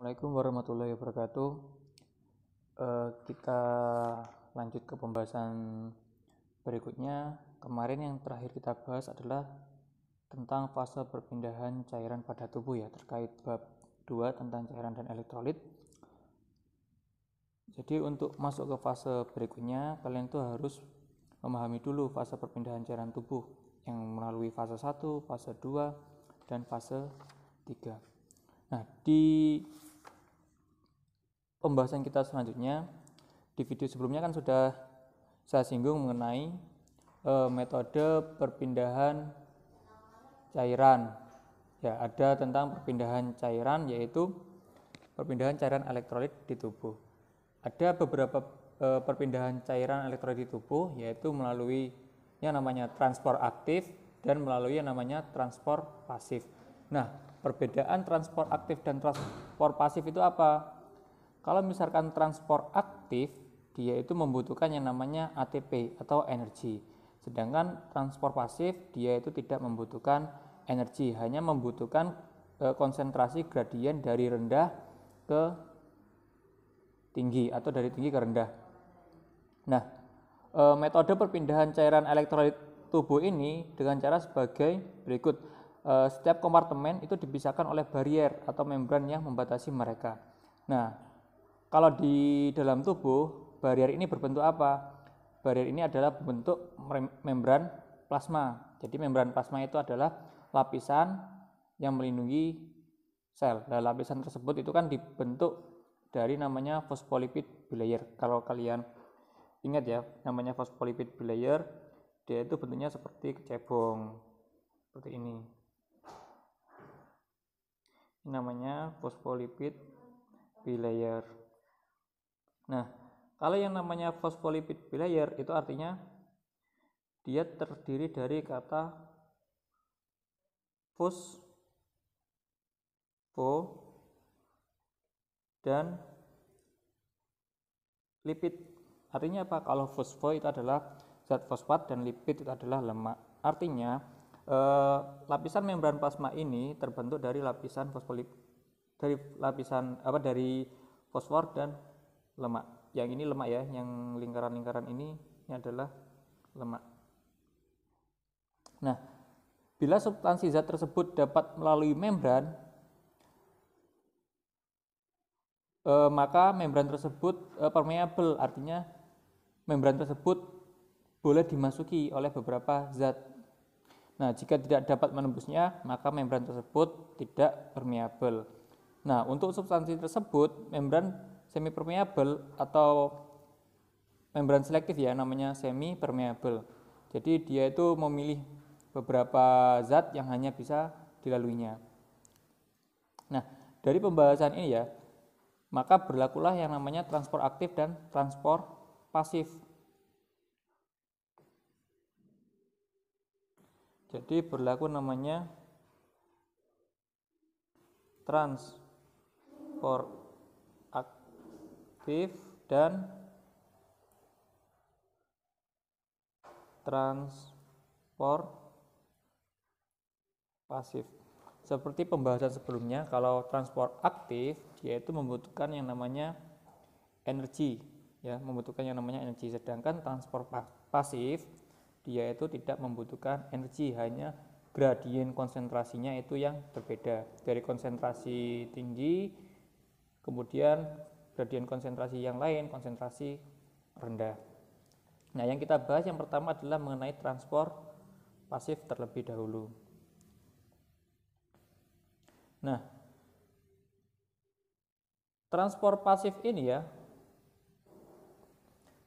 Assalamualaikum warahmatullahi wabarakatuh. Kita lanjut ke pembahasan berikutnya. Kemarin yang terakhir kita bahas adalah tentang fase perpindahan cairan pada tubuh ya, terkait bab 2 tentang cairan dan elektrolit. Jadi untuk masuk ke fase berikutnya, kalian tuh harus memahami dulu fase perpindahan cairan tubuh yang melalui fase 1, fase 2, dan fase 3. Nah, di pembahasan kita selanjutnya, di video sebelumnya kan sudah saya singgung mengenai metode perpindahan cairan. Ya, ada tentang perpindahan cairan, yaitu perpindahan cairan elektrolit di tubuh. Ada beberapa perpindahan cairan elektrolit di tubuh, yaitu melalui yang namanya transport aktif dan melalui yang namanya transport pasif. Nah, perbedaan transport aktif dan transport pasif itu apa? Kalau misalkan transport aktif, dia itu membutuhkan yang namanya ATP atau energi. Sedangkan transport pasif, dia itu tidak membutuhkan energi, hanya membutuhkan konsentrasi gradien dari rendah ke tinggi atau dari tinggi ke rendah. Nah, metode perpindahan cairan elektrolit tubuh ini dengan cara sebagai berikut. Setiap kompartemen itu dipisahkan oleh barier atau membran yang membatasi mereka. Nah, kalau di dalam tubuh, barier ini berbentuk apa? Barier ini adalah bentuk membran plasma. Jadi membran plasma itu adalah lapisan yang melindungi sel. Nah, lapisan tersebut itu kan dibentuk dari namanya fosfolipid bilayer. Kalau kalian ingat ya, namanya fosfolipid bilayer, dia itu bentuknya seperti kecebong, seperti ini. Ini namanya fosfolipid bilayer. Nah, kalau yang namanya fosfolipid bilayer itu artinya dia terdiri dari kata fosfo dan lipid. Artinya apa? Kalau fosfo itu adalah zat fosfat dan lipid itu adalah lemak. Artinya lapisan membran plasma ini terbentuk dari lapisan fosfolipid, dari fosfor dan lemak. Yang ini lemak ya, yang lingkaran-lingkaran ini adalah lemak. Nah, bila substansi zat tersebut dapat melalui membran, maka membran tersebut permeable, artinya membran tersebut boleh dimasuki oleh beberapa zat. Nah, jika tidak dapat menembusnya, maka membran tersebut tidak permeable. Nah, untuk substansi tersebut, membran semi permeable atau membran selektif ya, namanya semi permeable. Jadi dia itu memilih beberapa zat yang hanya bisa dilaluinya. Nah, dari pembahasan ini ya, maka berlakulah yang namanya transport aktif dan transport pasif. Jadi berlaku namanya transport aktif dan transport pasif. Seperti pembahasan sebelumnya, kalau transport aktif dia itu membutuhkan yang namanya energi ya, membutuhkan yang namanya energi. Sedangkan transport pasif dia itu tidak membutuhkan energi, hanya gradien konsentrasinya itu yang berbeda, dari konsentrasi tinggi kemudian gradien konsentrasi yang lain konsentrasi rendah. Nah, yang kita bahas yang pertama adalah mengenai transport pasif terlebih dahulu. Nah, transport pasif ini ya,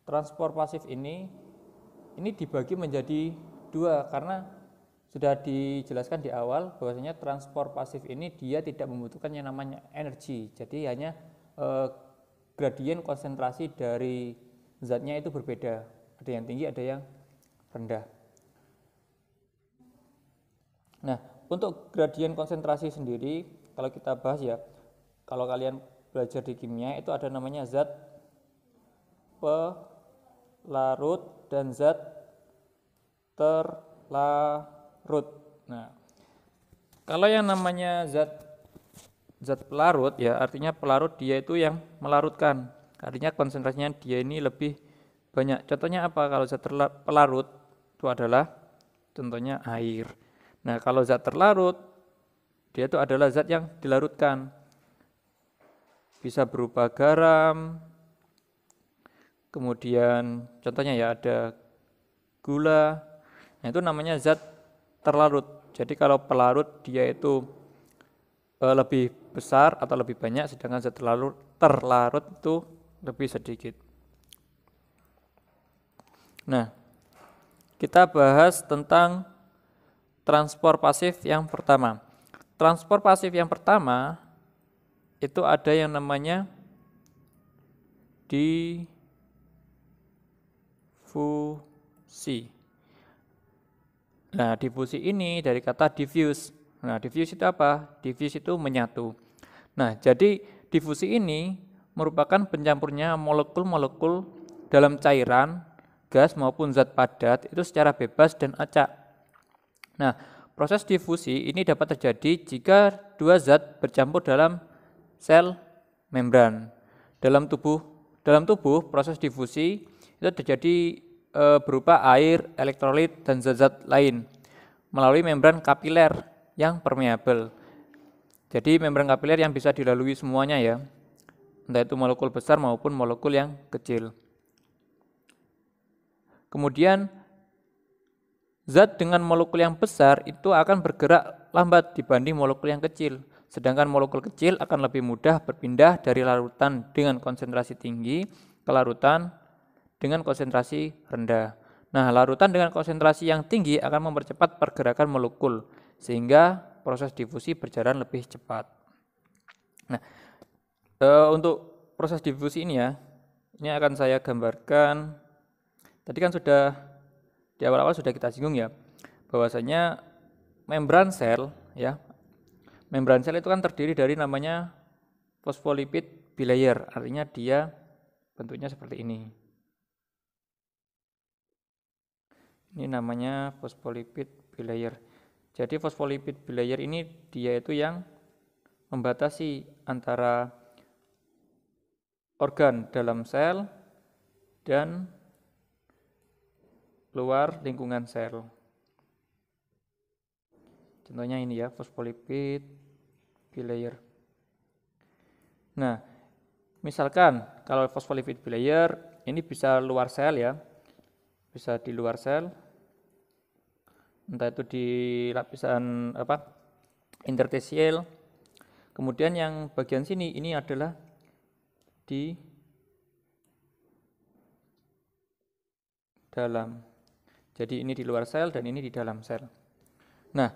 transport pasif ini dibagi menjadi dua, karena sudah dijelaskan di awal bahwasanya transport pasif ini dia tidak membutuhkan yang namanya energi. Jadi hanya gradien konsentrasi dari zatnya itu berbeda, ada yang tinggi ada yang rendah. Nah, untuk gradien konsentrasi sendiri kalau kita bahas ya, kalau kalian belajar di kimia itu ada namanya zat pelarut dan zat terlarut. Nah, kalau yang namanya zat zat pelarut ya, artinya pelarut dia itu yang melarutkan. Artinya konsentrasinya dia ini lebih banyak. Contohnya apa? Kalau zat pelarut itu adalah contohnya air. Nah, kalau zat terlarut dia itu adalah zat yang dilarutkan. Bisa berupa garam, kemudian contohnya ya ada gula. Nah, itu namanya zat terlarut. Jadi kalau pelarut dia itu lebih besar atau lebih banyak, sedangkan zat terlarut itu lebih sedikit. Nah, kita bahas tentang transport pasif yang pertama. Transport pasif yang pertama itu ada yang namanya difusi. Nah, difusi ini dari kata diffuse. Nah, diffuse itu apa? Diffuse itu menyatu. Nah, jadi difusi ini merupakan pencampurnya molekul-molekul dalam cairan, gas maupun zat padat itu secara bebas dan acak. Nah, proses difusi ini dapat terjadi jika dua zat bercampur dalam sel membran. Dalam tubuh proses difusi itu terjadi berupa air, elektrolit dan zat-zat lain melalui membran kapiler yang permeabel. Jadi membran kapiler yang bisa dilalui semuanya ya, entah itu molekul besar maupun molekul yang kecil. Kemudian zat dengan molekul yang besar itu akan bergerak lambat dibanding molekul yang kecil, sedangkan molekul kecil akan lebih mudah berpindah dari larutan dengan konsentrasi tinggi ke larutan dengan konsentrasi rendah. Nah, larutan dengan konsentrasi yang tinggi akan mempercepat pergerakan molekul, sehingga proses difusi berjalan lebih cepat. Nah, untuk proses difusi ini ya, ini akan saya gambarkan. Tadi kan sudah di awal-awal sudah kita singgung ya, bahwasanya membran sel ya, membran sel itu kan terdiri dari namanya fosfolipid bilayer, artinya dia bentuknya seperti ini. Ini namanya fosfolipid bilayer. Jadi fosfolipid bilayer ini dia itu yang membatasi antara organ dalam sel dan luar lingkungan sel. Contohnya ini ya, fosfolipid bilayer. Nah, misalkan kalau fosfolipid bilayer ini bisa luar sel ya, bisa di luar sel, entah itu di lapisan interstisial. Kemudian yang bagian sini ini adalah di dalam. Jadi ini di luar sel dan ini di dalam sel. Nah,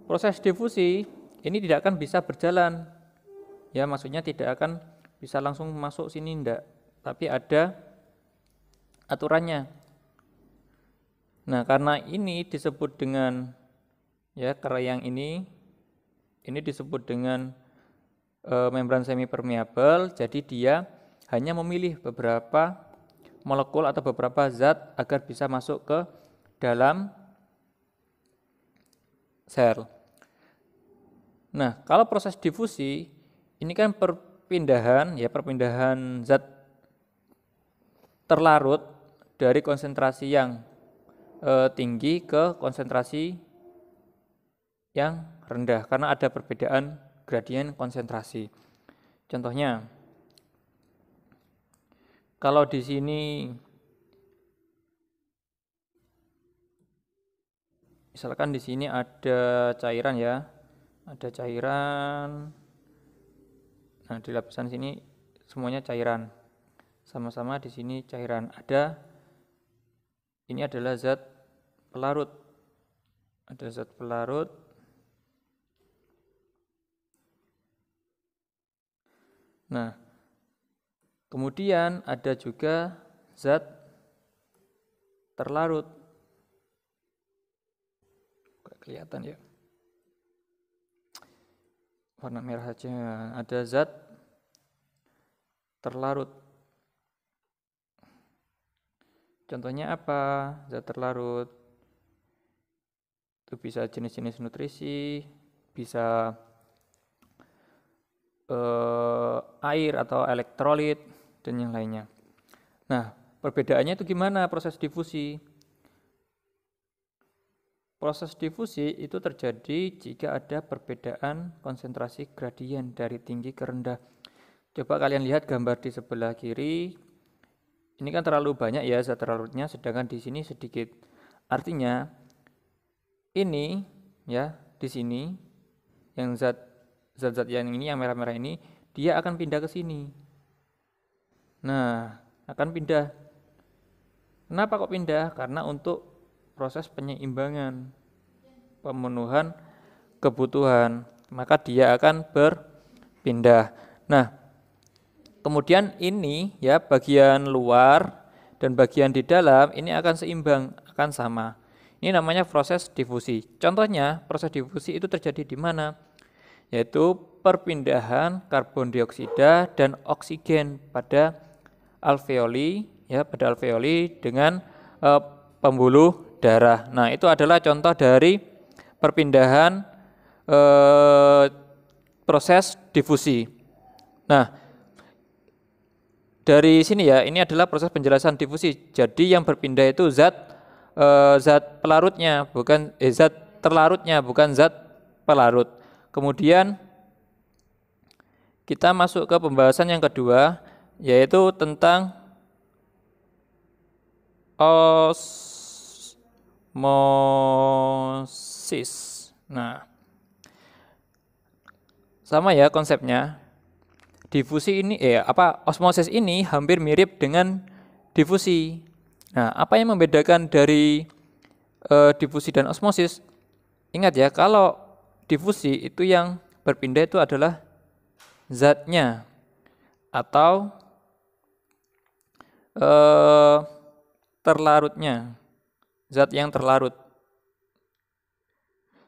proses difusi ini tidak akan bisa berjalan. Ya, maksudnya tidak akan bisa langsung masuk sini enggak, tapi ada aturannya. Nah, karena ini disebut dengan ya, karena yang ini disebut dengan membran semi permeabel, jadi dia hanya memilih beberapa molekul atau beberapa zat agar bisa masuk ke dalam sel. Nah, kalau proses difusi ini kan perpindahan zat terlarut dari konsentrasi yang tinggi ke konsentrasi yang rendah karena ada perbedaan gradien konsentrasi. Contohnya, kalau di sini misalkan di sini ada cairan ya, ada cairan. Nah, di lapisan sini semuanya cairan. Sama-sama di sini cairan. Ini adalah zat pelarut. Ada zat pelarut. Nah, kemudian ada juga zat terlarut. Kelihatan ya. Warna merah aja. Ada zat terlarut. Contohnya apa? Zat terlarut itu bisa jenis-jenis nutrisi, bisa air atau elektrolit dan yang lainnya. Nah, perbedaannya itu gimana proses difusi? Proses difusi itu terjadi jika ada perbedaan konsentrasi gradien dari tinggi ke rendah. Coba kalian lihat gambar di sebelah kiri. Ini kan terlalu banyak ya zat terlarutnya, sedangkan di sini sedikit. Artinya ini ya di sini yang zat-zat yang ini yang merah-merah ini dia akan pindah ke sini. Nah, akan pindah. Kenapa kok pindah? Karena untuk proses penyeimbangan, pemenuhan kebutuhan, maka dia akan berpindah. Nah, kemudian ini ya bagian luar dan bagian di dalam ini akan seimbang, akan sama. Ini namanya proses difusi. Contohnya, proses difusi itu terjadi di mana? Yaitu perpindahan karbon dioksida dan oksigen pada alveoli ya, pada alveoli dengan pembuluh darah. Nah, itu adalah contoh dari perpindahan proses difusi. Nah, dari sini ya, ini adalah proses penjelasan difusi. Jadi yang berpindah itu zat pelarutnya, bukan zat terlarutnya, bukan zat pelarut. Kemudian kita masuk ke pembahasan yang kedua, yaitu tentang osmosis. Nah, sama ya konsepnya. Difusi ini osmosis ini hampir mirip dengan difusi. Nah, apa yang membedakan dari difusi dan osmosis? Ingat ya, kalau difusi itu yang berpindah itu adalah zatnya atau terlarutnya, zat yang terlarut.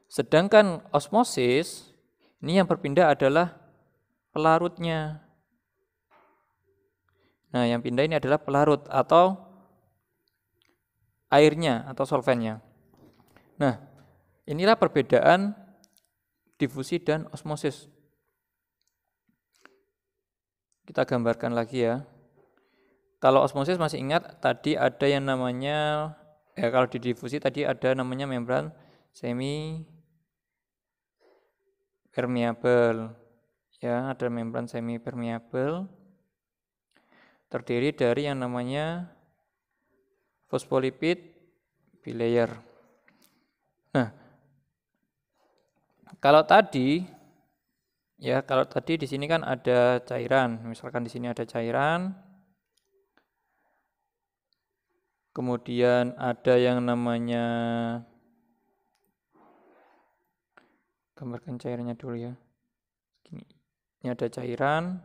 Sedangkan osmosis ini yang berpindah adalah pelarutnya. Nah, yang pindah ini adalah pelarut atau airnya atau solvennya. Nah, inilah perbedaan difusi dan osmosis. Kita gambarkan lagi ya. Kalau osmosis masih ingat tadi ada yang namanya kalau di difusi tadi ada namanya membran semi permeabel. Ya, ada membran semi permeabel terdiri dari yang namanya fosfolipid bilayer. Nah, kalau tadi di sini kan ada cairan, misalkan di sini ada cairan, kemudian ada yang namanya, gambarkan cairannya dulu ya. Ini ada cairan,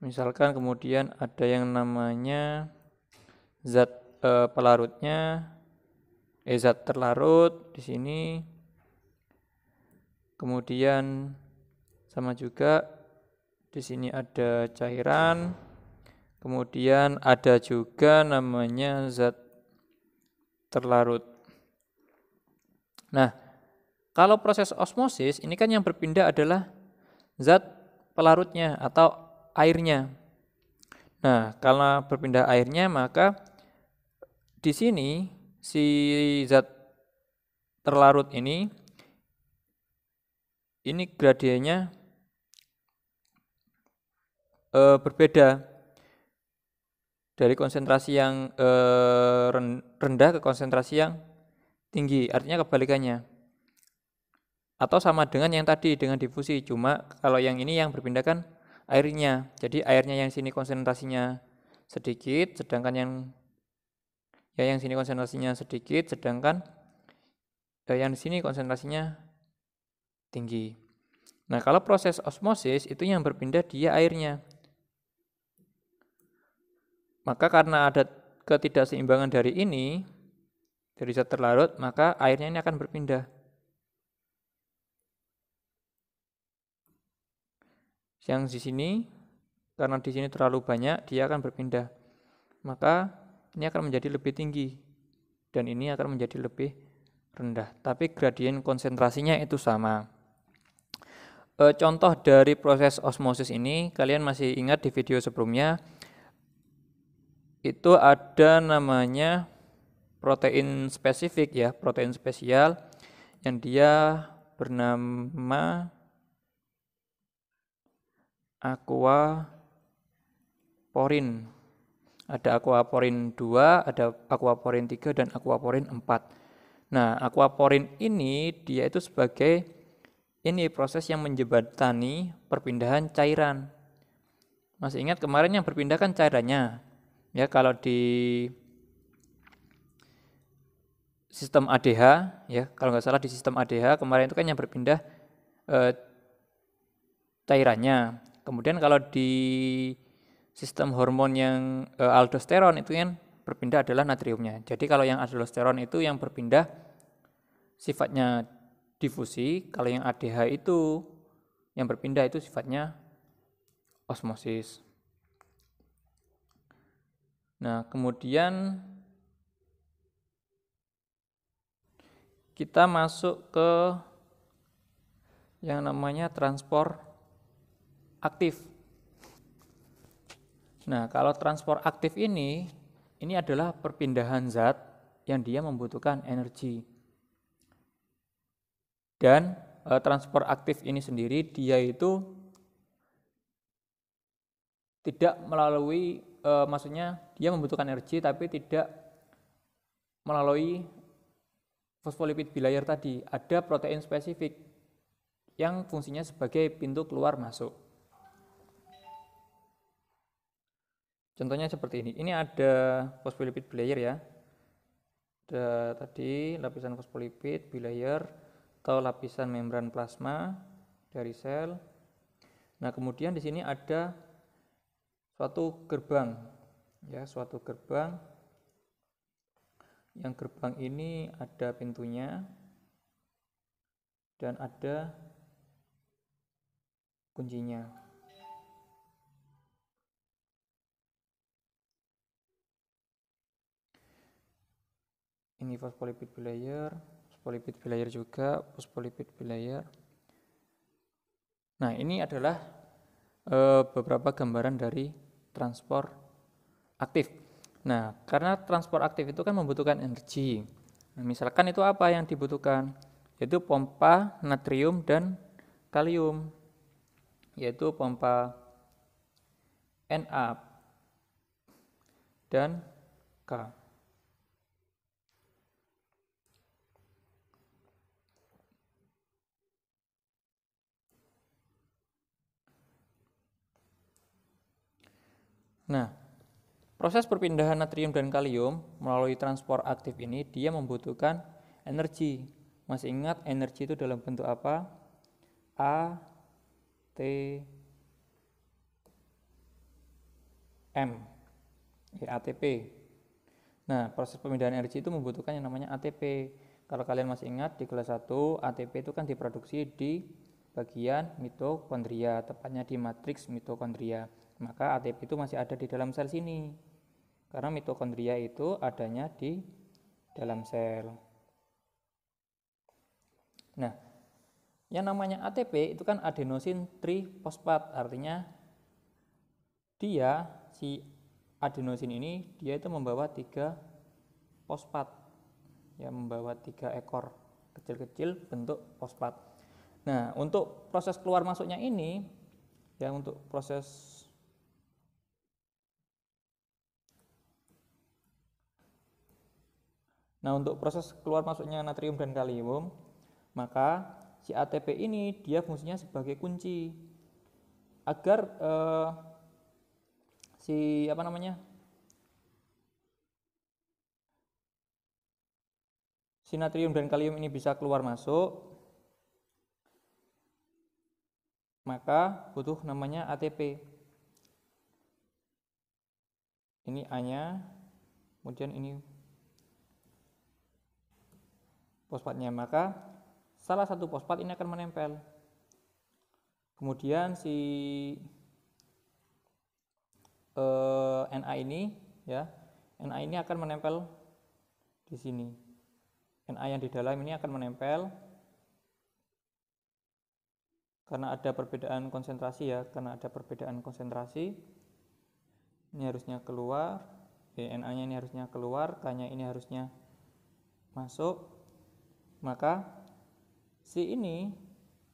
misalkan kemudian ada yang namanya zat pelarutnya, zat terlarut di sini. Kemudian sama juga di sini ada cairan. Kemudian ada juga namanya zat terlarut. Nah, kalau proses osmosis ini kan yang berpindah adalah zat pelarutnya atau airnya. Nah, karena berpindah airnya maka di sini si zat terlarut ini gradiennya berbeda dari konsentrasi yang rendah ke konsentrasi yang tinggi, artinya kebalikannya. Atau sama dengan yang tadi dengan difusi, cuma kalau yang ini yang berpindah kan airnya. Jadi airnya yang sini konsentrasinya sedikit, sedangkan yang sini konsentrasinya sedikit, sedangkan yang di sini konsentrasinya tinggi. Nah, kalau proses osmosis itu yang berpindah dia airnya. Maka karena ada ketidakseimbangan dari ini, dari zat terlarut, maka airnya ini akan berpindah. Yang di sini, karena di sini terlalu banyak, dia akan berpindah. Maka ini akan menjadi lebih tinggi, dan ini akan menjadi lebih rendah. Tapi gradien konsentrasinya itu sama. Contoh dari proses osmosis ini, kalian masih ingat di video sebelumnya, itu ada namanya protein spesifik ya, protein spesial yang dia bernama aquaporin. Ada aquaporin 2, ada aquaporin 3 dan aquaporin 4. Nah, aquaporin ini dia itu sebagai proses yang menjembatani perpindahan cairan. Masih ingat kemarin yang berpindah kan cairannya. Ya, kalau di sistem ADH ya, kalau nggak salah di sistem ADH kemarin itu kan yang berpindah cairannya. Kemudian kalau di sistem hormon yang aldosteron itu yang berpindah adalah natriumnya. Jadi kalau yang aldosteron itu yang berpindah sifatnya difusi, kalau yang ADH itu yang berpindah itu sifatnya osmosis. Nah, kemudian kita masuk ke yang namanya transport aktif. Nah, kalau transport aktif ini adalah perpindahan zat yang dia membutuhkan energi. Dan transport aktif ini sendiri dia itu tidak melalui, maksudnya dia membutuhkan energi tapi tidak melalui fosfolipid bilayer tadi. Ada protein spesifik yang fungsinya sebagai pintu keluar masuk. Contohnya seperti ini. Ini ada fosfolipid bilayer ya. Ada tadi lapisan fosfolipid bilayer atau lapisan membran plasma dari sel. Nah, kemudian di sini ada suatu gerbang ya, suatu gerbang. Yang gerbang ini ada pintunya dan ada kuncinya. Ini fosfolipid bilayer juga, fosfolipid bilayer. Nah, ini adalah beberapa gambaran dari transport aktif. Nah, karena transport aktif itu kan membutuhkan energi. Nah, misalkan itu apa yang dibutuhkan? Yaitu pompa natrium dan kalium. Yaitu pompa Na dan K. Nah, proses perpindahan natrium dan kalium melalui transport aktif ini dia membutuhkan energi. Masih ingat energi itu dalam bentuk apa? A, T, M, ATP. Nah, proses pemindahan energi itu membutuhkan yang namanya ATP. Kalau kalian masih ingat di kelas 1, ATP itu kan diproduksi di bagian mitokondria, tepatnya di matriks mitokondria. Maka ATP itu masih ada di dalam sel sini. Karena mitokondria itu adanya di dalam sel. Nah, yang namanya ATP itu kan adenosin trifosfat, artinya dia si adenosin ini dia itu membawa 3 fosfat. Ya, membawa 3 ekor kecil-kecil bentuk fosfat. Nah, untuk proses keluar masuknya ini ya, untuk proses keluar masuknya natrium dan kalium, maka si ATP ini dia fungsinya sebagai kunci agar si natrium dan kalium ini bisa keluar masuk, maka butuh namanya ATP. Ini A-nya, kemudian ini fosfatnya, maka salah satu fosfat ini akan menempel. Kemudian si Na ini ya, Na ini akan menempel di sini. Na yang di dalam ini akan menempel karena ada perbedaan konsentrasi ya, karena ada perbedaan konsentrasi ini harusnya keluar, Na nya ini harusnya keluar, K nya ini harusnya masuk, maka si ini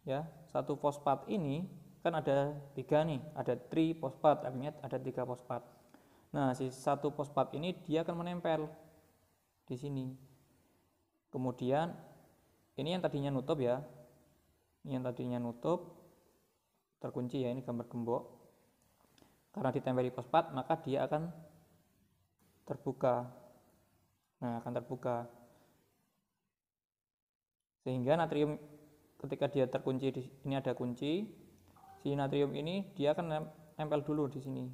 ya, satu fosfat ini kan ada 3 nih, ada trifosfat, artinya ada 3 fosfat. Nah, si satu fosfat ini dia akan menempel di sini. Kemudian ini yang tadinya nutup ya, ini yang tadinya nutup terkunci ya, ini gambar gembok. Karena ditempeli fosfat maka dia akan terbuka. Nah, akan terbuka. Sehingga natrium ketika dia terkunci ini ada kunci, si natrium ini dia akan nempel dulu di sini.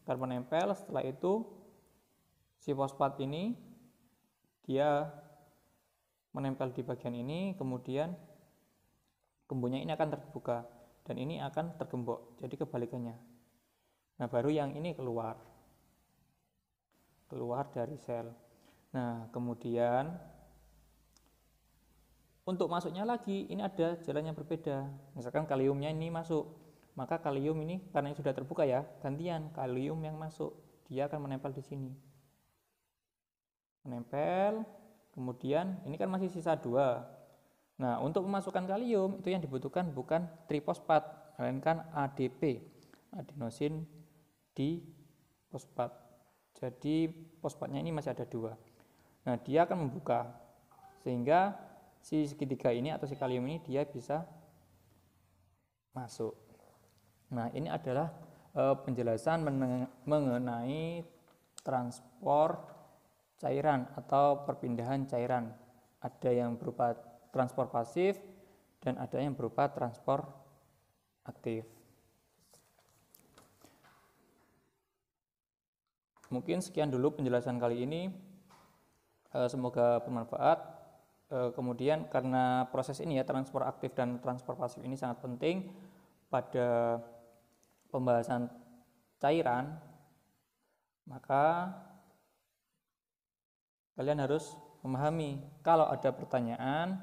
Karena menempel, setelah itu si fosfat ini dia menempel di bagian ini, kemudian gemboknya ini akan terbuka dan ini akan tergembok, jadi kebalikannya. Nah, baru yang ini keluar dari sel. Nah, kemudian untuk masuknya lagi ini ada jalan yang berbeda. Misalkan kaliumnya ini masuk, maka kalium ini karena sudah terbuka ya, gantian kalium yang masuk, dia akan menempel di sini. Menempel, kemudian ini kan masih sisa 2. Nah, untuk memasukkan kalium itu yang dibutuhkan bukan trifosfat, melainkan ADP, adenosin difosfat. Jadi fosfatnya ini masih ada 2. Nah, dia akan membuka sehingga si segitiga ini atau si kalium ini dia bisa masuk. Nah, ini adalah penjelasan mengenai transport cairan atau perpindahan cairan. Ada yang berupa transport pasif dan ada yang berupa transport aktif. Mungkin sekian dulu penjelasan kali ini, semoga bermanfaat. Kemudian karena proses ini ya, transport aktif dan transport pasif ini sangat penting pada pembahasan cairan, maka kalian harus memahami. Kalau ada pertanyaan,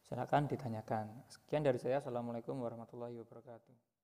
silakan ditanyakan. Sekian dari saya. Assalamualaikum warahmatullahi wabarakatuh.